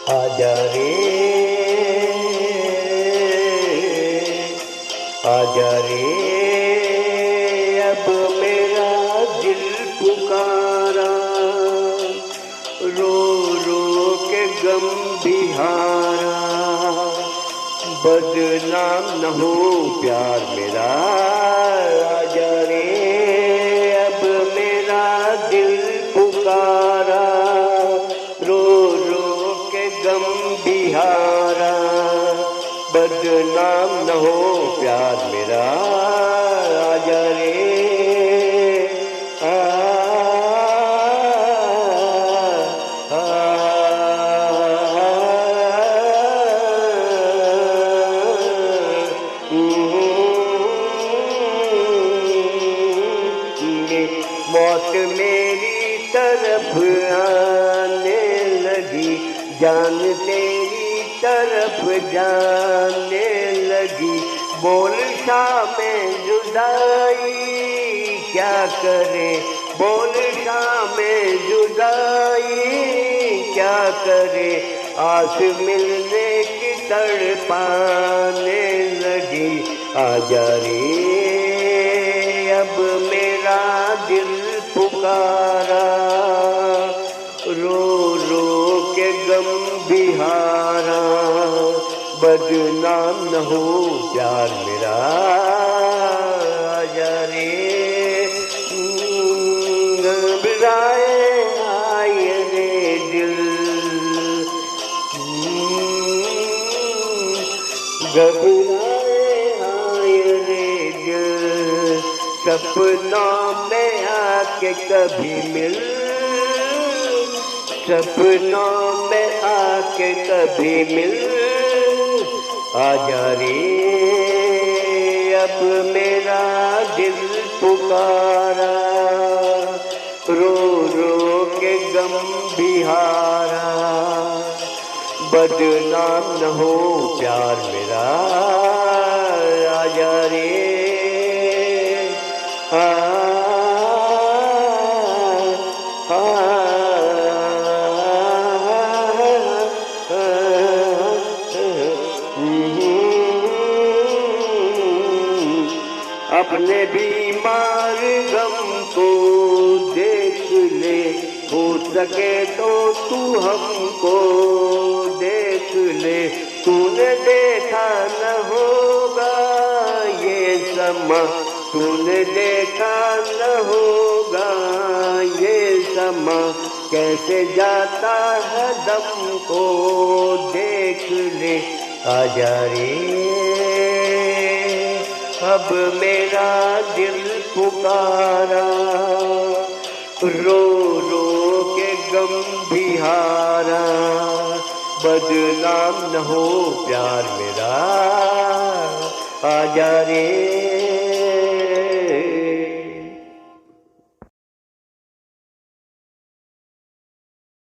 आजा रे, आजा रे, अब मेरा दिल पुकारा, रो रो के गम बिहारा, बदनाम न हो प्यार मेरा। आजा रे, अब मेरा दिल पुकारा, रो रो के गम बिहारा, बदनाम न हो प्यार मेरा। आजा रे, मौत मेरी तरफ आने लगी, जान तेरी तरफ जाने लगी, बोल शामें जुदाई क्या करे, बोल शामें जुदाई क्या करे, आस मिलने की तड़पाने लगी। आजा रे, अब मेरा दिल पुकारा, रो रो के गम बिहारा, बदनाम न हो प्यार मेरा। आजा रे, घबराए आए रे दिल, घबराए आए रे दिल, सपनों में आके कभी मिल, सपनों में आके कभी मिल। आजा रे, अब मेरा दिल पुकारा, रो रो के गम बिहारा, बदनाम न हो प्यार मेरा। आजा रे, अपने बीमार गम को देख ले, हो सके तो तू हमको देख ले, तूने देखा न होगा ये समा, तूने देखा न होगा ये समा, कैसे जाता है दम को देख ले। आजा रे, अब मेरा दिल पुकारा, रो रो के गम बिहारा, बदनाम न हो प्यार मेरा। आजा रे।